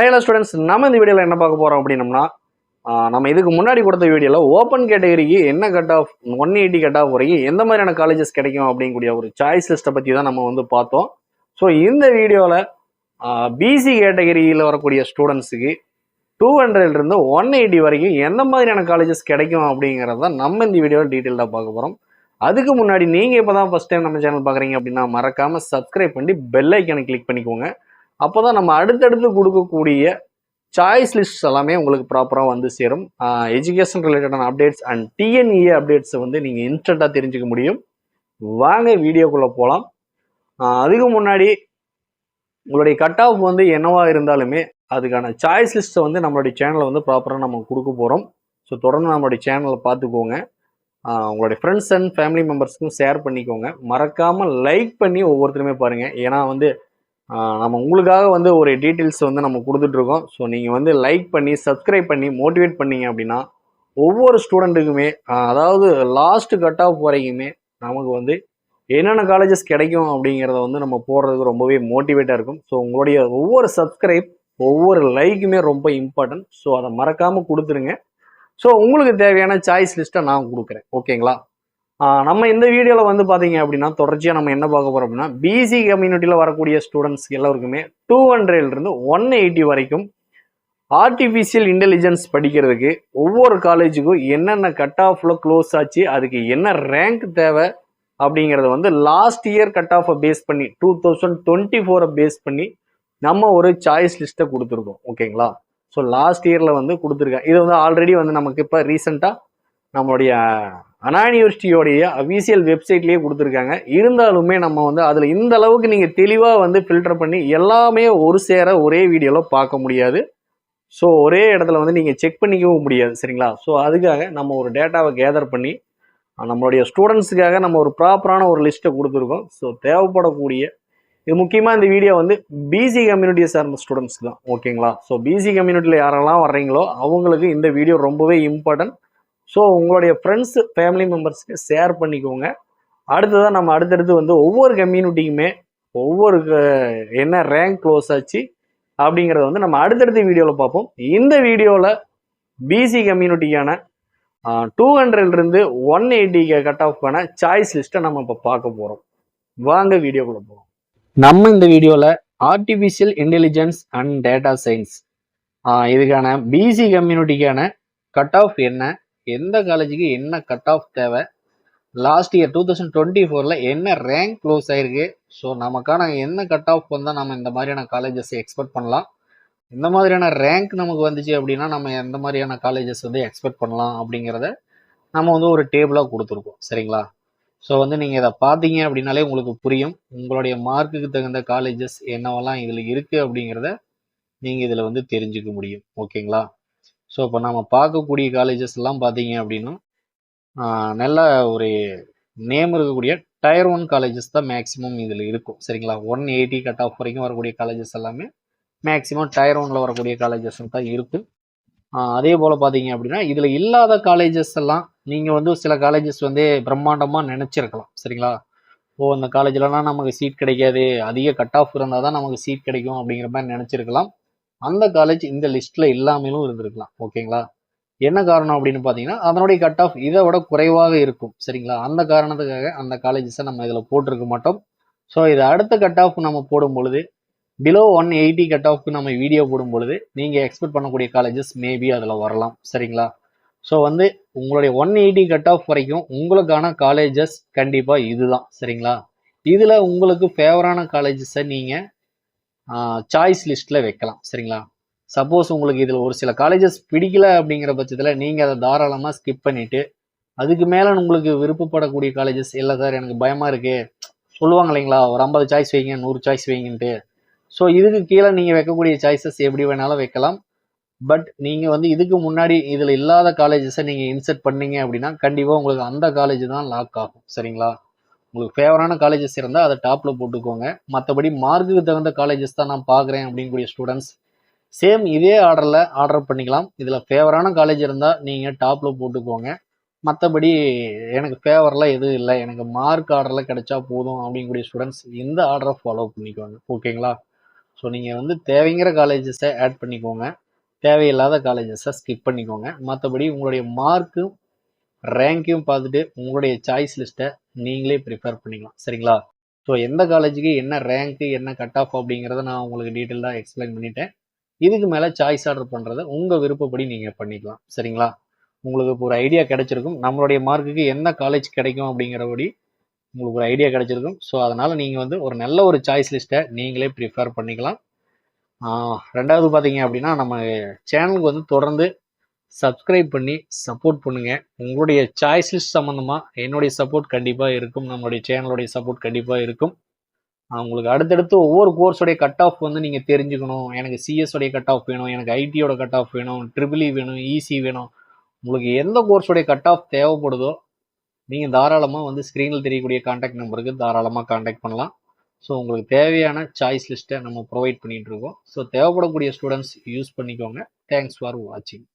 Hello students, நம்ம இந்த வீடியோவில் என்ன பார்க்க போகிறோம் அப்படின்னம்னா, நம்ம இதுக்கு முன்னாடி கொடுத்த வீடியோவில் ஓப்பன் கேட்டகரிக்கு என்ன கட் ஆஃப் 180 கட் ஆஃப் வரைக்கும் எந்த மாதிரியான காலேஜஸ் கிடைக்கும் அப்படிங்கக்கூடிய ஒரு சாய்ஸ் லிஸ்ட்டை பற்றி தான் நம்ம வந்து பார்த்தோம். ஸோ இந்த வீடியோவில் பிசி கேட்டகரியில் வரக்கூடிய ஸ்டூடெண்ட்ஸுக்கு 200 180 வரைக்கும் எந்த மாதிரியான காலேஜஸ் கிடைக்கும் அப்படிங்கிறத நம்ம இந்த வீடியோவில் டீட்டெயிலாக பார்க்க போகிறோம். அதுக்கு முன்னாடி நீங்கள் இப்போ தான் ஃபஸ்ட் டைம் நம்ம சேனல் பார்க்குறீங்க அப்படின்னா மறக்காமல் சப்ஸ்கிரைப் பண்ணி பெல் ஐக்கானை கிளிக் பண்ணிக்கோங்க. அப்போ தான் நம்ம அடுத்தடுத்து கொடுக்கக்கூடிய சாய்ஸ் லிஸ்ட் எல்லாமே உங்களுக்கு ப்ராப்பராக வந்து சேரும். எஜுகேஷன் ரிலேட்டடான அப்டேட்ஸ் அண்ட் டிஎன்இஏ அப்டேட்ஸை வந்து நீங்கள் இன்ஸ்டண்ட்டாக தெரிஞ்சுக்க முடியும். வாங்க வீடியோக்குள்ளே போகலாம். அதுக்கு முன்னாடி உங்களுடைய கட் ஆஃப் வந்து என்னவா இருந்தாலுமே அதுக்கான சாய்ஸ் லிஸ்ட்டை வந்து நம்மளுடைய சேனலை வந்து ப்ராப்பராக நம்ம கொடுக்க போகிறோம். ஸோ தொடர்ந்து நம்மளுடைய சேனலை பார்த்துக்கோங்க. உங்களுடைய ஃப்ரெண்ட்ஸ் அண்ட் ஃபேமிலி மெம்பர்ஸ்க்கும் ஷேர் பண்ணிக்கோங்க. மறக்காமல் லைக் பண்ணி ஒவ்வொருத்தருமே பாருங்கள். ஏன்னா வந்து நம்ம உங்களுக்காக வந்து ஒரு டீட்டெயில்ஸ் வந்து நம்ம கொடுத்துட்ருக்கோம். ஸோ நீங்கள் வந்து லைக் பண்ணி சப்ஸ்கிரைப் பண்ணி மோட்டிவேட் பண்ணீங்க அப்படின்னா ஒவ்வொரு ஸ்டூடெண்ட்டுக்குமே அதாவது லாஸ்ட் கட் ஆஃப் வரைக்குமே நமக்கு வந்து என்னென்ன காலேஜஸ் கிடைக்கும் அப்படிங்கிறத வந்து நம்ம போடுறதுக்கு ரொம்பவே மோட்டிவேட்டாக இருக்கும். ஸோ உங்களுடைய ஒவ்வொரு சப்ஸ்கிரைப் ஒவ்வொரு லைக்குமே ரொம்ப இம்பார்ட்டன்ட். ஸோ அதை மறக்காமல் கொடுத்துருங்க. ஸோ உங்களுக்கு தேவையான சாய்ஸ் லிஸ்ட்டை நான் கொடுக்குறேன். ஓகேங்களா? நம்ம இந்த வீடியோவில் வந்து பார்த்தீங்க அப்படின்னா தொடர்ச்சியாக நம்ம என்ன பார்க்க போகிறோம் அப்படின்னா பிசி கம்யூனிட்டியில் வரக்கூடிய ஸ்டூடெண்ட்ஸ் எல்லாருக்குமே 200 180 வரைக்கும் ஆர்டிஃபிஷியல் இன்டெலிஜென்ஸ் படிக்கிறதுக்கு ஒவ்வொரு காலேஜுக்கும் என்னென்ன கட் ஆஃபில் க்ளோஸ் ஆச்சு, அதுக்கு என்ன ரேங்க் தேவை அப்படிங்கிறத வந்து லாஸ்ட் இயர் கட் ஆஃபை பேஸ் பண்ணி 2024 பேஸ் பண்ணி நம்ம ஒரு சாய்ஸ் லிஸ்ட்டை கொடுத்துருக்கோம். ஓகேங்களா? ஸோ லாஸ்ட் இயரில் வந்து கொடுத்துருக்கேன். இது வந்து ஆல்ரெடி வந்து நமக்கு இப்போ ரீசெண்டாக நம்மளுடைய அண்ணா யூனிவர்சிட்டியோடைய அஃபீஷியல் வெப்சைட்லேயே கொடுத்துருக்காங்க. இருந்தாலுமே நம்ம வந்து அதில் இந்த அளவுக்கு நீங்கள் தெளிவாக வந்து ஃபில்டர் பண்ணி எல்லாமே ஒரு சேர ஒரே வீடியோவில் பார்க்க முடியாது. ஸோ ஒரே இடத்துல வந்து நீங்கள் செக் பண்ணிக்கவும் முடியாது. சரிங்களா? ஸோ அதுக்காக நம்ம ஒரு டேட்டாவை கேதர் பண்ணி நம்மளுடைய ஸ்டூடெண்ட்ஸுக்காக நம்ம ஒரு ப்ராப்பரான ஒரு லிஸ்ட்டை கொடுத்துருக்கோம். ஸோ தேவைப்படக்கூடிய இது முக்கியமாக இந்த வீடியோ வந்து பிசி கம்யூனிட்டியை சார்ந்த ஸ்டூடெண்ட்ஸ்க்கு தான். ஓகேங்களா? ஸோ பிசி கம்யூனிட்டியில் யாரெல்லாம் வர்றீங்களோ அவங்களுக்கு இந்த வீடியோ ரொம்பவே இம்பார்ட்டன்ட். ஸோ உங்களுடைய ஃப்ரெண்ட்ஸ் ஃபேமிலி மெம்பர்ஸ்க்கு ஷேர் பண்ணிக்கோங்க. அடுத்ததான் நம்ம அடுத்தடுத்து வந்து ஒவ்வொரு கம்யூனிட்டிக்குமே ஒவ்வொரு என்ன ரேங்க் க்ளோஸ் ஆச்சு அப்படிங்கிறத வந்து நம்ம அடுத்தடுத்த வீடியோவில் பார்ப்போம். இந்த வீடியோவில் பிசி கம்யூனிட்டிக்கான 200 180 கட் ஆஃப்கான சாய்ஸ் லிஸ்ட்டை நம்ம இப்போ பார்க்க போகிறோம். வாங்க வீடியோக்குள்ளே போகிறோம். நம்ம இந்த வீடியோவில் artificial intelligence and data science இதுக்கான பிசி கம்யூனிட்டிக்கான கட் ஆஃப் என்ன, எந்த காலேஜுக்கு என்ன கட் ஆஃப் தேவை, லாஸ்ட் இயர் 2024 என்ன ரேங்க் க்ளோஸ் ஆயிருக்கு, ஸோ நமக்கான என்ன கட் ஆஃப் வந்தால் நம்ம இந்த மாதிரியான காலேஜஸ் எக்ஸ்பெக்ட் பண்ணலாம், இந்த மாதிரியான ரேங்க் நமக்கு வந்துச்சு அப்படின்னா நம்ம எந்த மாதிரியான காலேஜஸ் வந்து எக்ஸ்பெக்ட் பண்ணலாம் அப்படிங்கிறத நம்ம வந்து ஒரு டேபிளாக கொடுத்துருக்கோம். சரிங்களா? ஸோ வந்து நீங்கள் இதை பார்த்தீங்க அப்படின்னாலே உங்களுக்கு புரியும் உங்களுடைய மார்க்குக்கு தகுந்த காலேஜஸ் என்னவெல்லாம் இதில் இருக்குது அப்படிங்கிறத நீங்கள் இதில் வந்து தெரிஞ்சுக்க முடியும். ஓகேங்களா? ஸோ இப்போ நம்ம பார்க்கக்கூடிய காலேஜஸ் எல்லாம் பார்த்தீங்க அப்படின்னா நல்ல ஒரு நேம் இருக்கக்கூடிய டயர் 1 காலேஜஸ் தான் மேக்ஸிமம் இதில் இருக்கும். சரிங்களா? 180 கட் ஆஃப் வரைக்கும் வரக்கூடிய காலேஜஸ் எல்லாமே மேக்ஸிமம் டயர் 1 வரக்கூடிய காலேஜஸ் தான் இருக்குது. அதே போல் பார்த்தீங்க அப்படின்னா இதில் இல்லாத காலேஜஸ் எல்லாம் நீங்கள் வந்து சில காலேஜஸ் வந்து பிரம்மாண்டமாக நினச்சிருக்கலாம். சரிங்களா? அந்த காலேஜ்லலாம் நமக்கு சீட் கிடைக்காது, அதிக கட் ஆஃப் இருந்தால் தான் நமக்கு சீட் கிடைக்கும் அப்படிங்கிற மாதிரி நினச்சிருக்கலாம். அந்த காலேஜ் இந்த லிஸ்ட்டில் இல்லாமலும் இருந்திருக்கலாம். ஓகேங்களா? என்ன காரணம் அப்படின்னு பார்த்தீங்கன்னா அதனுடைய கட் ஆஃப் இதை விட குறைவாக இருக்கும். சரிங்களா? அந்த காரணத்துக்காக அந்த காலேஜஸை நம்ம இதில் போட்டிருக்க மாட்டோம். ஸோ இது அடுத்த கட் ஆஃப் நம்ம போடும் பொழுது பிலோ 180 கட் ஆஃப்க்கு நம்ம வீடியோ போடும் பொழுது நீங்கள் எக்ஸ்பெக்ட் பண்ணக்கூடிய காலேஜஸ் மேபி அதில் வரலாம். சரிங்களா? ஸோ வந்து உங்களுடைய 180 கட் ஆஃப் வரைக்கும் உங்களுக்கான காலேஜஸ் கண்டிப்பாக இதுதான். சரிங்களா? இதில் உங்களுக்கு ஃபேவரான காலேஜஸை நீங்கள் சாய்ஸ் லிஸ்ட்டில் வைக்கலாம். சரிங்களா? சப்போஸ் உங்களுக்கு இதில் ஒரு சில காலேஜஸ் பிடிக்கல அப்படிங்கிற பட்சத்தில் நீங்கள் அதை தாராளமாக ஸ்கிப் பண்ணிவிட்டு அதுக்கு மேலே உங்களுக்கு விருப்பப்படக்கூடிய காலேஜஸ் இல்லை சார் எனக்கு பயமாக இருக்குது சொல்லுவாங்க இல்லைங்களா, ஒரு 50 சாய்ஸ் வைங்க 100 சாய்ஸ் வைங்கன்ட்டு. ஸோ இதுக்கு கீழே நீங்கள் வைக்கக்கூடிய சாய்ஸஸ் எப்படி வேணாலும் வைக்கலாம். பட் நீங்கள் வந்து இதுக்கு முன்னாடி இதில் இல்லாத காலேஜஸை நீங்கள் இன்சர்ட் பண்ணீங்க அப்படின்னா கண்டிப்பாக உங்களுக்கு அந்த காலேஜ் தான் லாக் ஆகும். சரிங்களா? உங்களுக்கு ஃபேவரான காலேஜஸ் இருந்தால் அதை டாப்பில் போட்டுக்கோங்க. மற்றபடி மார்க்குக்கு தகுந்த காலேஜஸ் தான் நான் பார்க்குறேன் அப்படிங்கக்கூடிய ஸ்டூடெண்ட்ஸ் சேம் இதே ஆர்டர் பண்ணிக்கலாம். இதில் ஃபேவரான காலேஜ் இருந்தால் நீங்கள் டாப்பில் போட்டுக்கோங்க. மற்றபடி எனக்கு ஃபேவரெலாம் எதுவும் இல்லை, எனக்கு மார்க் ஆர்டரில் கிடைச்சா போதும் அப்படிங்கக்கூடிய ஸ்டூடெண்ட்ஸ் இந்த ஆர்டரை ஃபாலோ பண்ணிக்கோங்க. ஓகேங்களா? ஸோ நீங்கள் வந்து தேவைங்கிற காலேஜஸை ஆட் பண்ணிக்கோங்க, தேவையில்லாத காலேஜஸை ஸ்கிப் பண்ணிக்கோங்க. மற்றபடி உங்களுடைய மார்க்கும் ரேங்க்கையும் பார்த்துட்டு உங்களுடைய சாய்ஸ் லிஸ்ட்டை நீங்களே ப்ரிஃபர் பண்ணிக்கலாம். சரிங்களா? ஸோ எந்த காலேஜுக்கு என்ன ரேங்க்கு, என்ன கட் ஆஃப் அப்படிங்கிறத நான் உங்களுக்கு டீட்டெயிலாக எக்ஸ்பிளைன் பண்ணிட்டேன். இதுக்கு மேலே சாய்ஸ் ஆர்டர் பண்ணுறதை உங்கள் விருப்பப்படி நீங்கள் பண்ணிக்கலாம். சரிங்களா? உங்களுக்கு இப்போ ஒரு ஐடியா கிடைச்சிருக்கும், நம்மளுடைய மார்க்குக்கு என்ன காலேஜ் கிடைக்கும் அப்படிங்கிறபடி உங்களுக்கு ஒரு ஐடியா கிடைச்சிருக்கும். ஸோ அதனால் நீங்கள் வந்து ஒரு நல்ல ஒரு சாய்ஸ் லிஸ்ட்டை நீங்களே ப்ரிஃபர் பண்ணிக்கலாம். ரெண்டாவது பார்த்தீங்க அப்படின்னா, நம்ம சேனலுக்கு வந்து தொடர்ந்து சப்ஸ்கிரைப் பண்ணி சப்போர்ட் பண்ணுங்கள். உங்களுடைய சாய்ஸ் லிஸ்ட் சம்மந்தமாக என்னுடைய சப்போர்ட் கண்டிப்பாக இருக்கும், நம்மளுடைய சேனலுடைய சப்போர்ட் கண்டிப்பாக இருக்கும். உங்களுக்கு அடுத்தடுத்து ஒவ்வொரு கோர்ஸோடைய கட் ஆஃப் வந்து நீங்கள் தெரிஞ்சுக்கணும். எனக்கு சிஎஸ் உடைய கட் ஆஃப் வேணும், எனக்கு ஐடியோட கட் ஆஃப் வேணும், ட்ரிபிள் இ வேணும், இசி வேணும். உங்களுக்கு எந்த கோர்ஸோடைய கட் ஆஃப் தேவைப்படுதோ நீங்கள் தாராளமாக வந்து ஸ்க்ரீனில் தெரியக்கூடிய கான்டாக்ட் நம்பருக்கு தாராளமாக கான்டாக்ட் பண்ணலாம். ஸோ உங்களுக்கு தேவையான சாய்ஸ் லிஸ்ட்டை நம்ம ப்ரொவைட் பண்ணிகிட்டு இருக்கோம். ஸோ தேவைப்படக்கூடிய ஸ்டூடெண்ட்ஸ் யூஸ் பண்ணிக்கோங்க. தேங்க்ஸ் ஃபார் வாட்சிங்.